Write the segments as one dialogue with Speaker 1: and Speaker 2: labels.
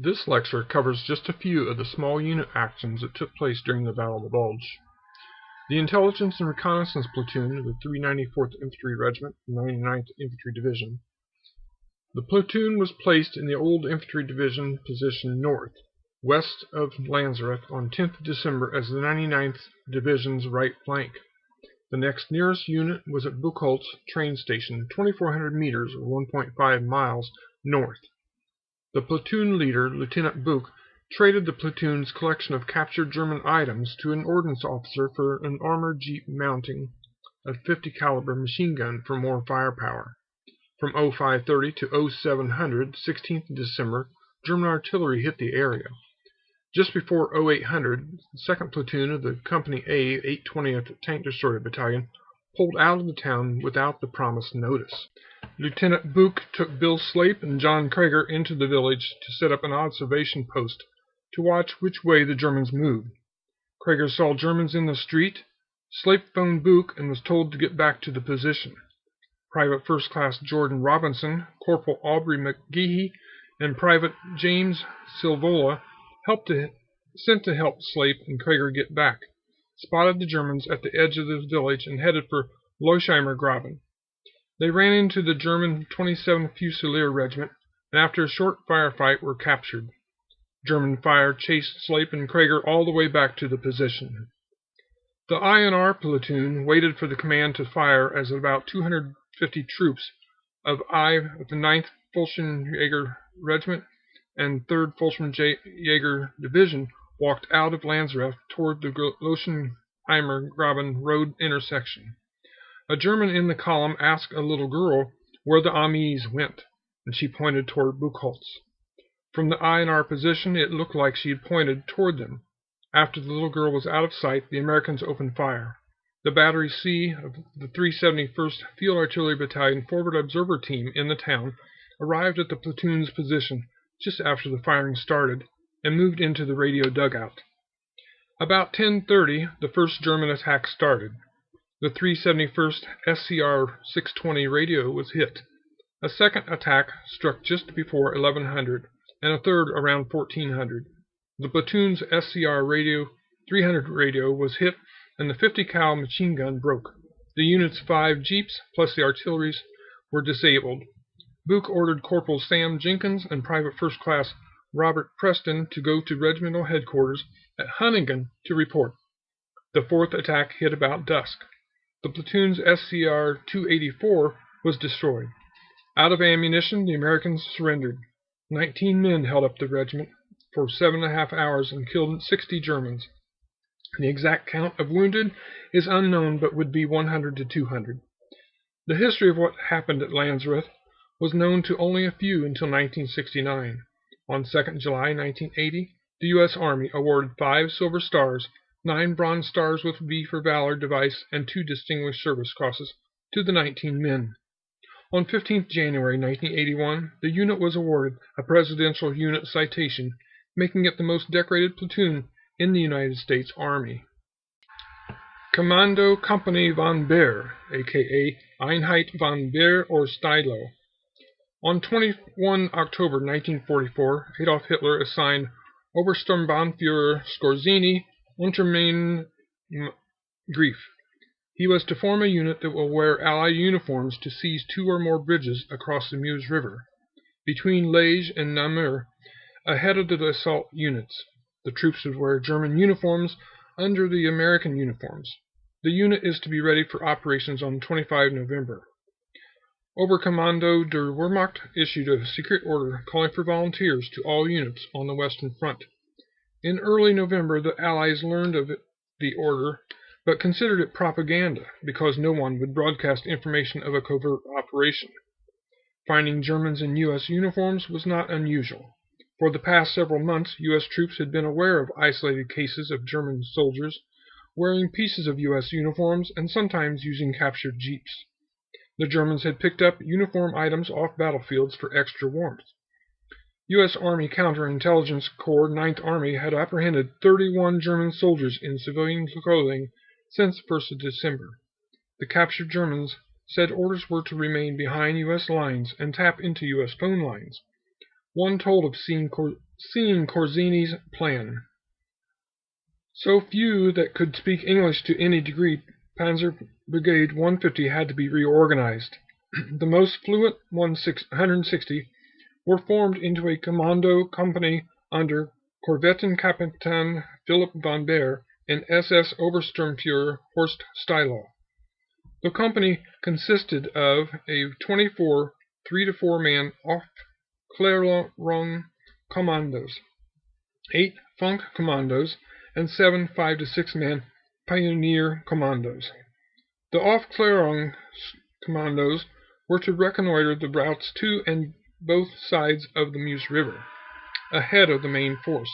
Speaker 1: This lecture covers just a few of the small unit actions that took place during the Battle of the Bulge. The Intelligence and Reconnaissance Platoon of the 394th Infantry Regiment, 99th Infantry Division. The platoon was placed in the old Infantry Division position north, west of Lanzareth on 10th December as the 99th Division's right flank. The next nearest unit was at Buchholz train station, 2,400 meters or 1.5 miles north. The platoon leader, Lieutenant Buch, traded the platoon's collection of captured German items to an ordnance officer for an armored jeep mounting a 50 caliber machine gun for more firepower. From 0530 to 0700, 16th December, German artillery hit the area. Just before 0800, the 2nd Platoon of the Company A, 820th Tank Destroyer Battalion, pulled out of the town without the promised notice. Lieutenant Buch took Bill Slape and John Krager into the village to set up an observation post to watch which way the Germans moved. Krager saw Germans in the street. Slape phoned Buch and was told to get back to the position. Private First Class Jordan Robinson, Corporal Aubrey McGehee, and Private James Silvola sent to help Slape and Krager get back, spotted the Germans at the edge of the village and headed for Loisheimer Graben. They ran into the German 27th Fusilier Regiment and after a short firefight were captured. German fire chased Slape and Krager all the way back to the position. The I&R platoon waited for the command to fire as about 250 troops of the 9th Fallschirmjäger Regiment and 3rd Fallschirmjäger Division walked out of Lanzareth toward the Loisheimer Graben road intersection. A German in the column asked a little girl where the Amis went, and she pointed toward Buchholz. From the I&R position, it looked like she had pointed toward them. After the little girl was out of sight, the Americans opened fire. The Battery C of the 371st Field Artillery Battalion Forward Observer Team in the town arrived at the platoon's position just after the firing started and moved into the radio dugout. About 10:30, the first German attack started. The 371st SCR 620 radio was hit. A second attack struck just before 1100, and a third around 1400. The platoon's SCR 300 radio was hit, and the 50 cal machine gun broke. The unit's 5 jeeps, plus the artillery's, were disabled. Buch ordered Corporal Sam Jenkins and Private First Class Robert Preston to go to regimental headquarters at Hunningen to report. The fourth attack hit about dusk. The platoon's SCR 284 was destroyed. Out of ammunition, the Americans surrendered. 19 men held up the regiment for 7.5 hours and killed 60 Germans. The exact count of wounded is unknown, but would be 100 to 200. The history of what happened at Lanzareth was known to only a few until 1969. On 2nd July 1980, the U.S. Army awarded 5 Silver Stars, 9 Bronze Stars with V for Valor device, and 2 Distinguished Service Crosses to the 19 men. On 15th January 1981, the unit was awarded a Presidential Unit Citation, making it the most decorated platoon in the United States Army. Kommando Kompanie von Beer, aka Einheit von Beer or Stylo. On 21 October 1944, Adolf Hitler assigned Obersturmbannführer Skorzeny Untermeinen Grief. He was to form a unit that will wear Allied uniforms to seize 2 or more bridges across the Meuse River, between Liege and Namur, ahead of the assault units. The troops would wear German uniforms under the American uniforms. The unit is to be ready for operations on 25 November. Oberkommando der Wehrmacht issued a secret order calling for volunteers to all units on the Western Front. In early November, the Allies learned of the order, but considered it propaganda because no one would broadcast information of a covert operation. Finding Germans in U.S. uniforms was not unusual. For the past several months, U.S. troops had been aware of isolated cases of German soldiers wearing pieces of U.S. uniforms and sometimes using captured jeeps. The Germans had picked up uniform items off battlefields for extra warmth. U.S. Army Counterintelligence Corps 9th Army had apprehended 31 German soldiers in civilian clothing since 1st of December. The captured Germans said orders were to remain behind U.S. lines and tap into U.S. phone lines. One told of seeing Seeing Corzini's plan. So few that could speak English to any degree, Panzer Brigade 150 had to be reorganized. The most fluent 160 were formed into a commando company under Korvettenkapitän Philipp von Baer and SS Obersturmführer Horst Stielau. The company consisted of a 24 3-to-4 man Aufklärung commandos, 8 Funk commandos, and 7 5-to-6 man Pioneer commandos. The Aufklärung commandos were to reconnoiter the routes to and both sides of the Meuse River, ahead of the main force,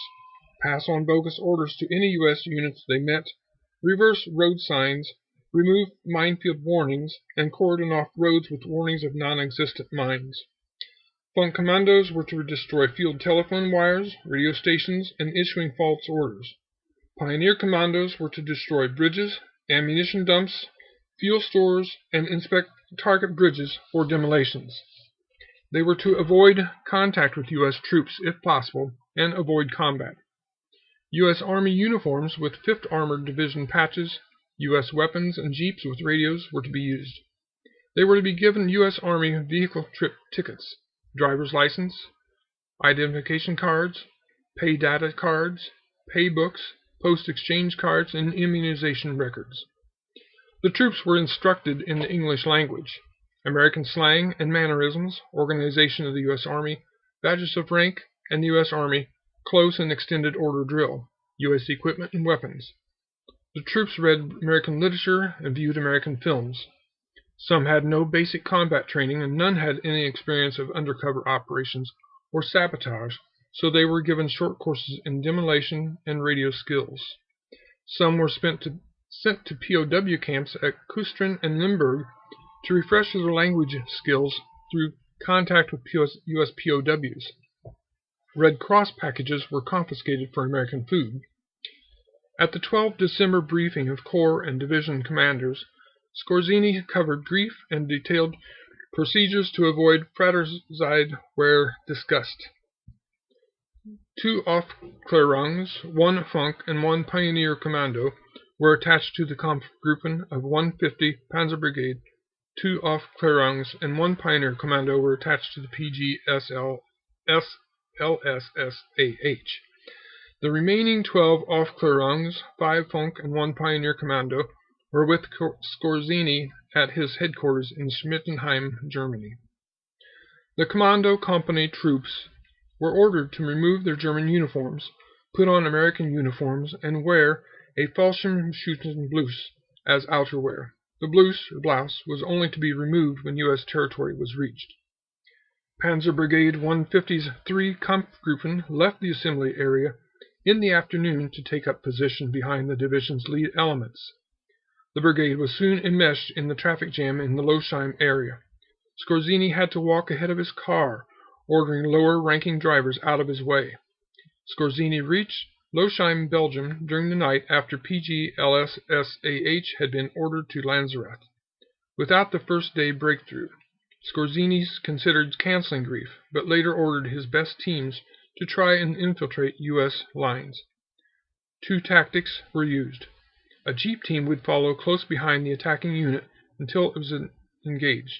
Speaker 1: pass on bogus orders to any U.S. units they met, reverse road signs, remove minefield warnings, and cordon off roads with warnings of non-existent mines. Funk commandos were to destroy field telephone wires, radio stations, and issuing false orders. Pioneer commandos were to destroy bridges, ammunition dumps, fuel stores, and inspect target bridges for demolitions. They were to avoid contact with U.S. troops if possible and avoid combat. U.S. Army uniforms with 5th Armored Division patches, U.S. weapons, and jeeps with radios were to be used. They were to be given U.S. Army vehicle trip tickets, driver's license, identification cards, pay data cards, pay books, post exchange cards, and immunization records. The troops were instructed in the English language, American slang and mannerisms, organization of the U.S. Army, badges of rank, and the U.S. Army close and extended order drill, U.S. equipment and weapons. The troops read American literature and viewed American films. Some had no basic combat training, and none had any experience of undercover operations or sabotage, so they were given short courses in demolition and radio skills. Some were sent to POW camps at Kustrin and Limburg to refresh their language skills through contact with U.S. POWs. Red Cross packages were confiscated for American food. At the 12 December briefing of Corps and Division commanders, Skorzeny covered brief and detailed procedures to avoid fratricide where discussed. 2 Aufklärungs, 1 Funk, and 1 Pioneer Commando were attached to the Kampfgruppen of 150 Panzer Brigade. 2 Aufklärungs and 1 Pioneer Commando were attached to the LSSAH. The remaining 12 Aufklärungs, 5 Funk, and 1 Pioneer Commando were with Skorzeny at his headquarters in Schmittenheim, Germany. The commando company troops were ordered to remove their German uniforms, put on American uniforms, and wear a Fallschirmschützenblouse as outerwear. The blouse was only to be removed when U.S. territory was reached. Panzer Brigade 150's 3 Kampfgruppen left the assembly area in the afternoon to take up position behind the division's lead elements. The brigade was soon enmeshed in the traffic jam in the Losheim area. Skorzeny had to walk ahead of his car, ordering lower-ranking drivers out of his way. Skorzeny reached Losheim, Belgium, during the night after PGLSSAH had been ordered to Lanzarote. Without the first-day breakthrough, Skorzeny considered canceling brief, but later ordered his best teams to try and infiltrate U.S. lines. 2 tactics were used. A jeep team would follow close behind the attacking unit until it was engaged.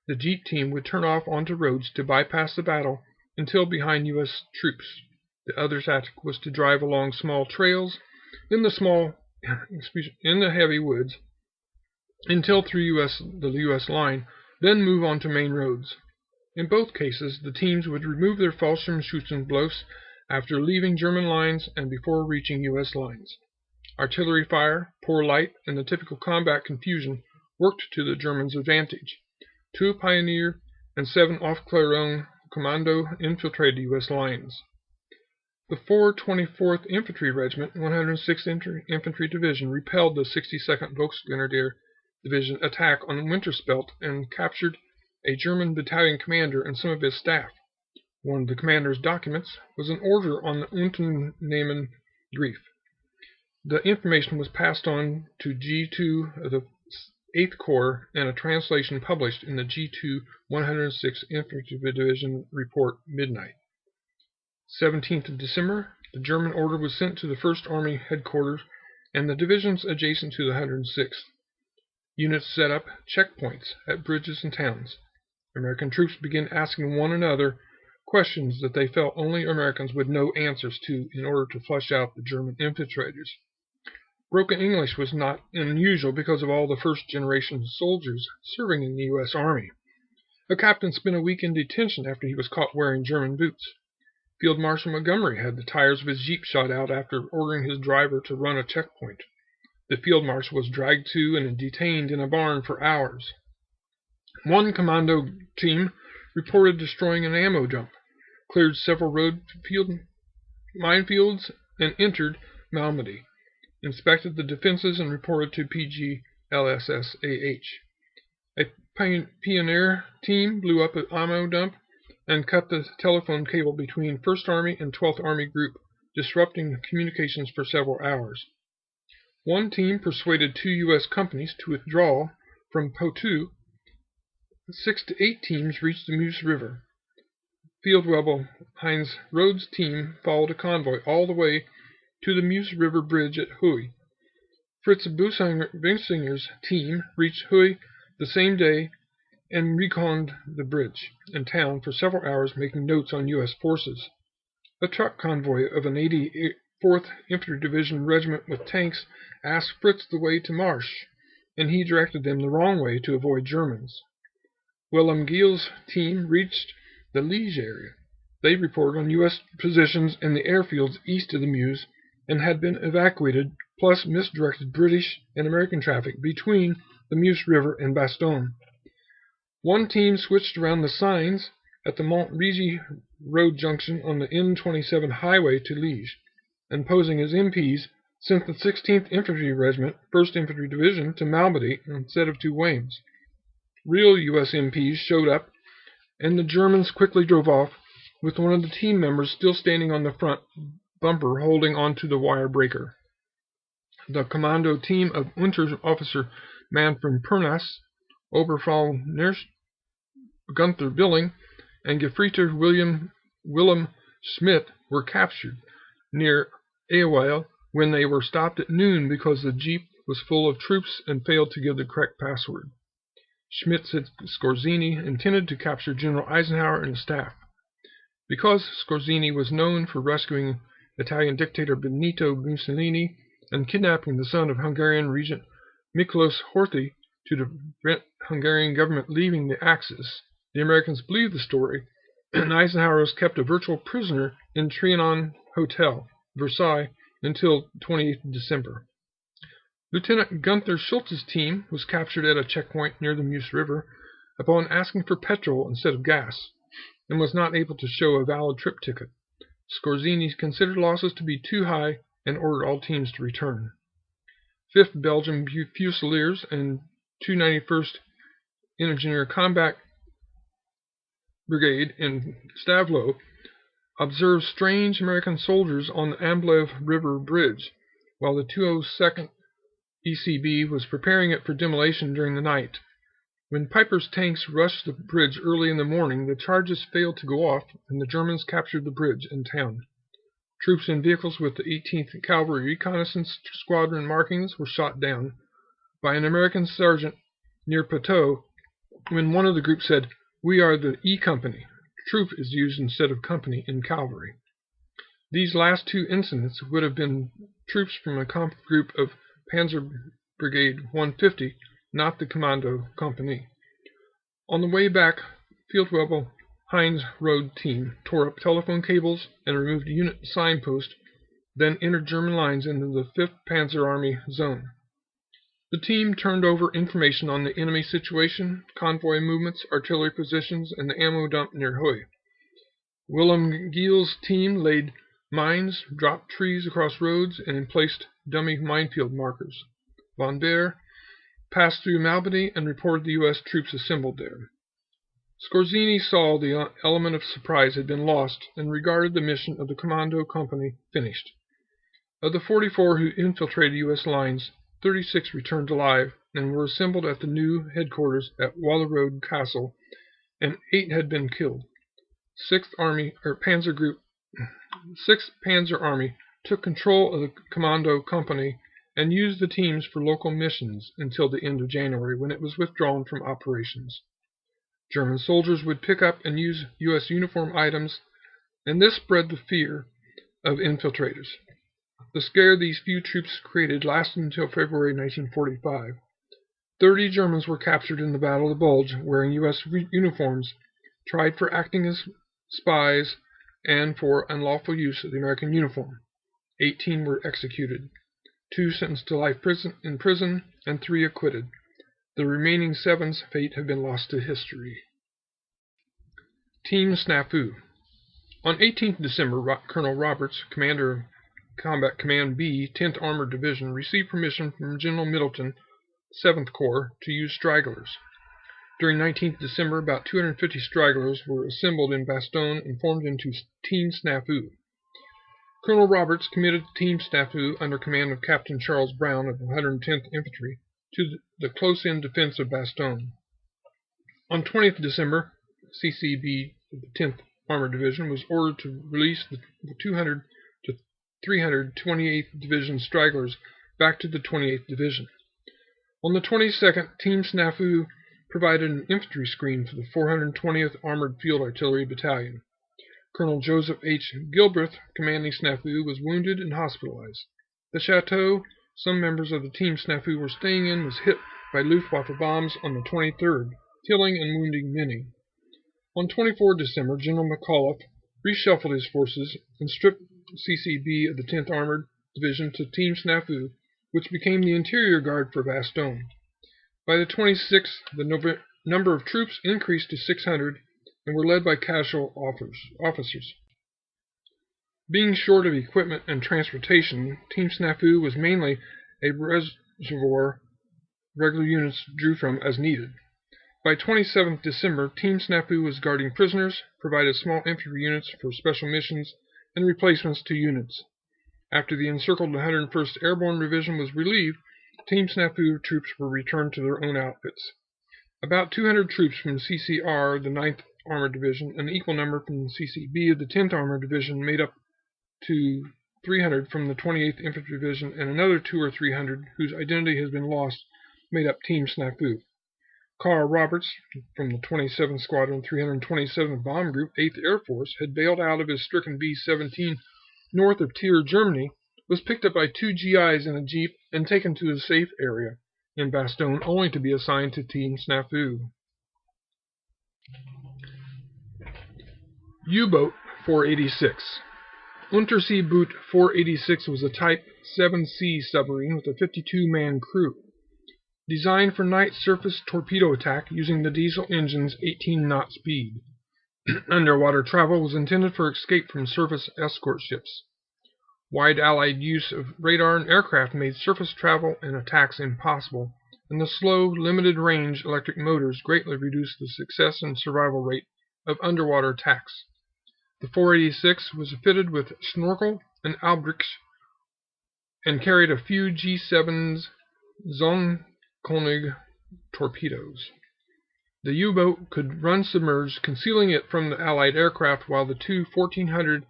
Speaker 1: The jeep team would turn off onto roads to bypass the battle until behind U.S. troops. The other tactic was to drive along small trails in the heavy woods until through the U.S. line, then move on to main roads. In both cases, the teams would remove their Fallschirmschützenblouse after leaving German lines and before reaching U.S. lines. Artillery fire, poor light, and the typical combat confusion worked to the Germans' advantage. 2 Pioneer and 7 Aufklärung Commando infiltrated U.S. lines. The 424th Infantry Regiment, 106th Infantry Division, repelled the 62nd Volksgrenadier Division attack on Winterspelt and captured a German battalion commander and some of his staff. One of the commander's documents was an order on the Unternehmen Grief. The information was passed on to G2 of the 8th Corps and a translation published in the G2 106th Infantry Division report Midnight. 17th of December, the German order was sent to the 1st Army headquarters and the divisions adjacent to the 106th. Units set up checkpoints at bridges and towns. American troops began asking one another questions that they felt only Americans would know answers to in order to flush out the German infiltrators. Broken English was not unusual because of all the first-generation soldiers serving in the U.S. Army. A captain spent a week in detention after he was caught wearing German boots. Field Marshal Montgomery had the tires of his Jeep shot out after ordering his driver to run a checkpoint. The Field Marshal was dragged to and detained in a barn for hours. One commando team reported destroying an ammo dump, cleared several minefields, and entered Malmedy, inspected the defenses, and reported to PGLSSAH. A pioneer team blew up an ammo dump and cut the telephone cable between 1st Army and 12th Army Group, disrupting communications for several hours. One team persuaded 2 U.S. companies to withdraw from Poitou. 6 to 8 teams reached the Meuse River. Field Marshal Heinz Rhodes' team followed a convoy all the way to the Meuse River Bridge at Huy. Fritz Bussinger's team reached Huy the same day and reconned the bridge and town for several hours, making notes on U.S. forces. A truck convoy of an 84th Infantry Division regiment with tanks asked Fritz the way to Marche, and he directed them the wrong way to avoid Germans. Willem Giel's team reached the Liege area. They reported on U.S. positions in the airfields east of the Meuse and had been evacuated, plus misdirected British and American traffic between the Meuse River and Bastogne. One team switched around the signs at the Mont-Régie road junction on the N27 highway to Liege, and posing as MPs, sent the 16th Infantry Regiment, 1st Infantry Division, to Malmedy instead of to Weymouth. Real U.S. MPs showed up, and the Germans quickly drove off, with one of the team members still standing on the front bumper holding onto the wire breaker. The commando team of Unterofficer Manfred Pernas, Oberfrau-Nurse Gunther Billing, and Gefreiter Willem Schmidt were captured near Aweil when they were stopped at noon because the jeep was full of troops and failed to give the correct password. Schmidt said Scorzini intended to capture General Eisenhower and his staff. Because Scorzini was known for rescuing Italian dictator Benito Mussolini and kidnapping the son of Hungarian regent Miklos Horthy to prevent Hungarian government leaving the Axis, the Americans believed the story, and Eisenhower was kept a virtual prisoner in Trianon Hotel, Versailles, until 28th December. Lieutenant Gunther Schultz's team was captured at a checkpoint near the Meuse River upon asking for petrol instead of gas, and was not able to show a valid trip ticket. Scorzini considered losses to be too high and ordered all teams to return. 5th Belgian Fusiliers and 291st Engineer Combat Brigade in Stavelot observed strange American soldiers on the Amblev River Bridge, while the 202nd ECB was preparing it for demolition during the night. When Piper's tanks rushed the bridge early in the morning, the charges failed to go off, and the Germans captured the bridge and town. Troops in vehicles with the 18th Cavalry Reconnaissance Squadron markings were shot down by an American sergeant near Poteau when one of the group said, "We are the E Company." Troop is used instead of company in cavalry. These last 2 incidents would have been troops from a group of Panzer Brigade 150, not the Commando Company. On the way back, Field Marshal Heinz Rhodes' team tore up telephone cables and removed a unit signpost, then entered German lines into the 5th Panzer Army zone. The team turned over information on the enemy situation, convoy movements, artillery positions, and the ammo dump near Huy. Willem Giel's team laid mines, dropped trees across roads, and placed dummy minefield markers. Von Baer passed through Malmedy and reported the U.S. troops assembled there. Scorzini saw the element of surprise had been lost and regarded the mission of the Commando Company finished. Of the 44 who infiltrated U.S. lines, 36 returned alive and were assembled at the new headquarters at Wallerode Castle, and 8 had been killed. 6th Army Panzer Group 6th Panzer Army took control of the Commando Company and used the teams for local missions until the end of January, when it was withdrawn from operations. German soldiers would pick up and use U.S. uniform items, and this spread the fear of infiltrators. The scare these few troops created lasted until February 1945. 30 Germans were captured in the Battle of the Bulge wearing U.S. uniforms, tried for acting as spies, and for unlawful use of the American uniform. 18 were executed, 2 sentenced to life in prison, and 3 acquitted. The remaining 7's fate have been lost to history. Team Snafu. On 18th December, Colonel Roberts, commander of Combat Command B, 10th Armored Division, received permission from General Middleton, 7th Corps, to use stragglers. During 19th December, about 250 stragglers were assembled in Bastogne and formed into Team Snafu. Colonel Roberts committed Team Snafu under command of Captain Charles Brown of the 110th Infantry to the close-in defense of Bastogne. On 20th December, CCB, the 10th Armored Division, was ordered to release the 200 to 328th Division stragglers back to the 28th Division. On the 22nd, Team Snafu provided an infantry screen for the 420th Armored Field Artillery Battalion. Colonel Joseph H. Gilbreth, commanding Snafu, was wounded and hospitalized. The chateau some members of the Team Snafu were staying in was hit by Luftwaffe bombs on the 23rd, killing and wounding many. On 24 December, General McAuliffe reshuffled his forces and stripped CCB of the 10th Armored Division to Team Snafu, which became the interior guard for Bastogne. By the 26th, the number of troops increased to 600 and were led by casual officers. Being short of equipment and transportation, Team Snafu was mainly a reservoir regular units drew from as needed. By 27th December, Team Snafu was guarding prisoners, provided small infantry units for special missions, and replacements to units. After the encircled 101st Airborne Division was relieved, Team Snafu troops were returned to their own outfits. About 200 troops from CCR, the 9th Armored Division, an equal number from the CCB of the 10th Armored Division, made up to 300 from the 28th Infantry Division, and another 200 or 300, whose identity has been lost, made up Team Snafu. Carl Roberts, from the 27th Squadron, 327th Bomb Group, 8th Air Force, had bailed out of his stricken B-17 north of Trier, Germany, was picked up by 2 GIs in a jeep and taken to a safe area in Bastogne, only to be assigned to Team Snafu. U-Boat 486. Unterseeboot 486 was a Type 7C submarine with a 52-man crew. Designed for night surface torpedo attack using the diesel engine's 18-knot speed. Underwater travel was intended for escape from surface escort ships. Wide Allied use of radar and aircraft made surface travel and attacks impossible, and the slow, limited-range electric motors greatly reduced the success and survival rate of underwater attacks. The 486 was fitted with snorkel and albrics and carried a few G7's Zonkonig torpedoes. The U-boat could run submerged, concealing it from the Allied aircraft, while the 2 1400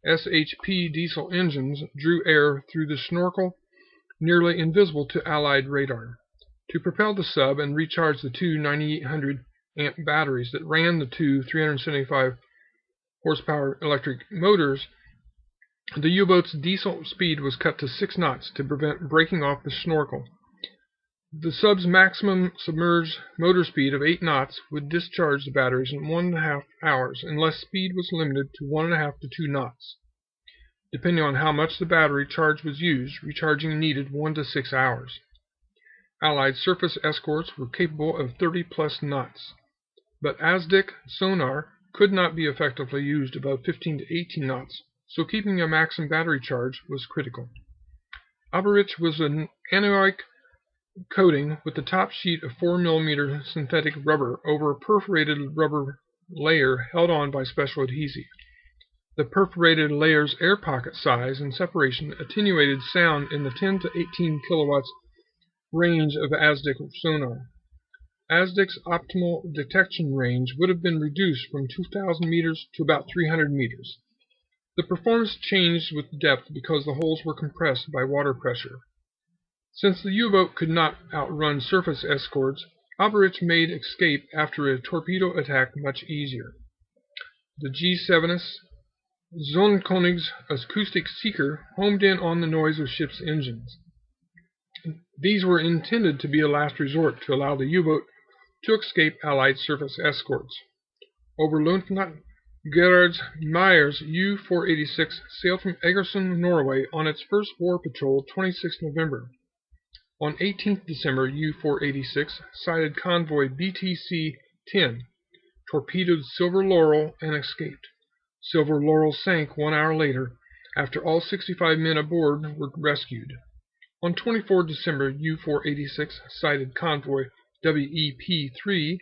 Speaker 1: SHP diesel engines drew air through the snorkel, nearly invisible to Allied radar. To propel the sub and recharge the 2 9800 amp batteries that ran the 2 375 horsepower electric motors, the U-boat's diesel speed was cut to 6 knots to prevent breaking off the snorkel. The sub's maximum submerged motor speed of 8 knots would discharge the batteries in 1.5 hours, unless speed was limited to 1.5 to 2 knots. Depending on how much the battery charge was used, recharging needed 1 to 6 hours. Allied surface escorts were capable of 30+ knots, but ASDIC sonar could not be effectively used above 15 to 18 knots, so keeping a maximum battery charge was critical. Alberich was an aneroic coating with the top sheet of 4 mm synthetic rubber over a perforated rubber layer held on by special adhesive. The perforated layer's air pocket size and separation attenuated sound in the 10 to 18 kilowatts range of ASDIC sonar. ASDIC's optimal detection range would have been reduced from 2,000 meters to about 300 meters. The performance changed with depth because the holes were compressed by water pressure. Since the U-boat could not outrun surface escorts, operators made escape after a torpedo attack much easier. The G7's Zonenkoning's acoustic seeker homed in on the noise of ship's engines. These were intended to be a last resort to allow the U-boat to escape Allied surface escorts. Oberleutnant Gerhard Meyer's U-486 sailed from Egersund, Norway on its first war patrol 26 November. On 18 December, U-486 sighted convoy BTC-10, torpedoed Silver Laurel, and escaped. Silver Laurel sank 1 hour later after all 65 men aboard were rescued. On 24 December, U-486 sighted convoy WEP-3,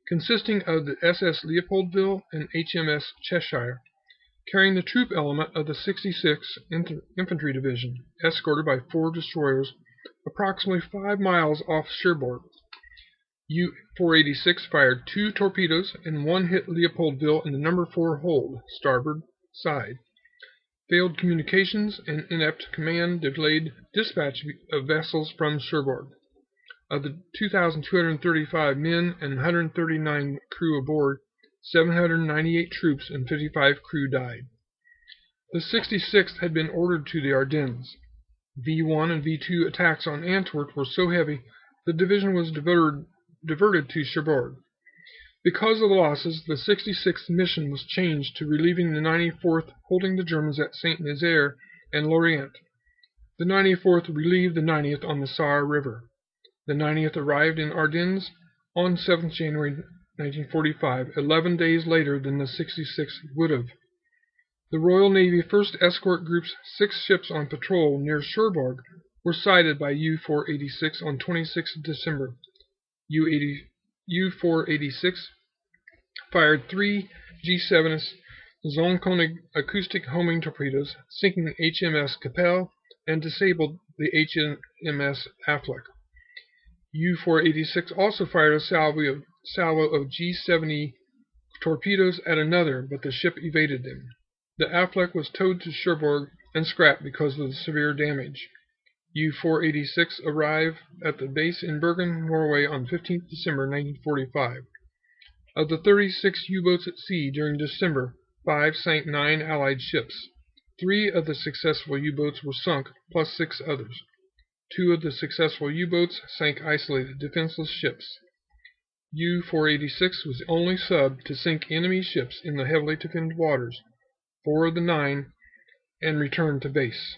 Speaker 1: consisting of the SS Leopoldville and HMS Cheshire, carrying the troop element of the 66th Infantry Division, escorted by 4 destroyers approximately 5 miles off Cherbourg. U-486 fired 2 torpedoes and 1 hit Leopoldville in the number 4 hold, starboard side. Failed communications and inept command delayed dispatch of vessels from Cherbourg. Of the 2,235 men and 139 crew aboard, 798 troops and 55 crew died. The 66th had been ordered to the Ardennes. V-1 and V-2 attacks on Antwerp were so heavy the division was diverted to Cherbourg. Because of the losses, the 66th mission was changed to relieving the 94th, holding the Germans at Saint-Nazaire and Lorient. The 94th relieved the 90th on the Saar River. The 90th arrived in Ardennes on 7th January 1945, 11 days later than the 66th would have. The Royal Navy 1st Escort Group's 6 ships on patrol near Cherbourg were sighted by U-486 on 26 December. U-486 fired 3 G7's Zonenkonig acoustic homing torpedoes, sinking the HMS Capelle and disabled the HMS Affleck. U-486 also fired a salvo of G-70 torpedoes at another, but the ship evaded them. The Affleck was towed to Cherbourg and scrapped because of the severe damage. U-486 arrived at the base in Bergen, Norway on 15 December 1945. Of the 36 U-boats at sea during December, 5 sank 9 Allied ships. 3 of the successful U-boats were sunk, plus 6 others. 2 of the successful U-boats sank isolated, defenseless ships. U-486 was the only sub to sink enemy ships in the heavily defended waters, 4 of the 9, and returned to base.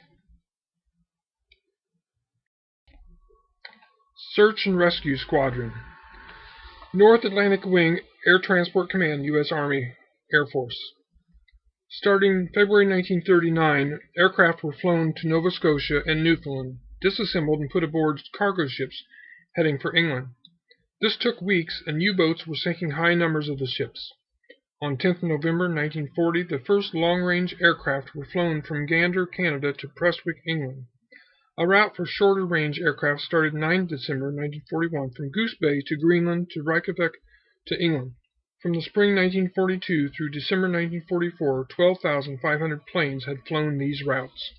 Speaker 1: Search and Rescue Squadron, North Atlantic Wing Air Transport Command, U.S. Army Air Force. Starting February 1939, aircraft were flown to Nova Scotia and Newfoundland, disassembled and put aboard cargo ships heading for England. This took weeks, and U-boats were sinking high numbers of the ships. On 10th November 1940, the first long-range aircraft were flown from Gander, Canada to Prestwick, England. A route for shorter-range aircraft started 9 December 1941 from Goose Bay to Greenland to Reykjavik to England. From the spring 1942 through December 1944, 12,500 planes had flown these routes.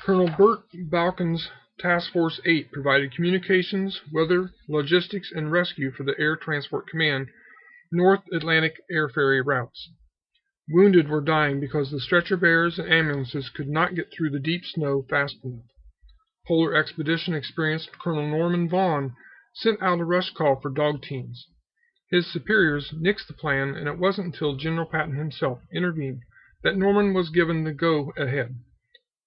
Speaker 1: Colonel Bert Balken's Task Force 8 provided communications, weather, logistics, and rescue for the Air Transport Command North Atlantic air ferry routes. Wounded were dying because the stretcher bearers and ambulances could not get through the deep snow fast enough. Polar Expedition experienced Colonel Norman Vaughan sent out a rush call for dog teams. His superiors nixed the plan, and it wasn't until General Patton himself intervened that Norman was given the go-ahead.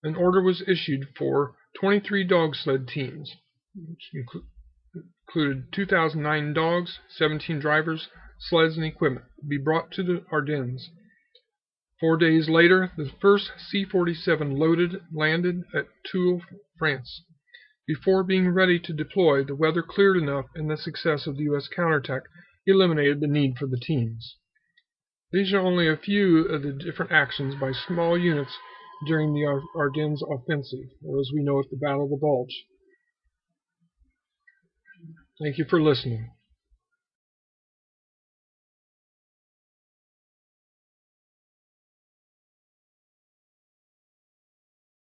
Speaker 1: An order was issued for 23 dog sled teams, which included 2,009 dogs, 17 drivers, sleds, and equipment, to be brought to the Ardennes. 4 days later, the first C-47 landed at Toul, France. Before being ready to deploy, the weather cleared enough, and the success of the U.S. counterattack eliminated the need for the teams. These are only a few of the different actions by small units during the Ardennes Offensive, or as we know it, the Battle of the Bulge. Thank you for listening.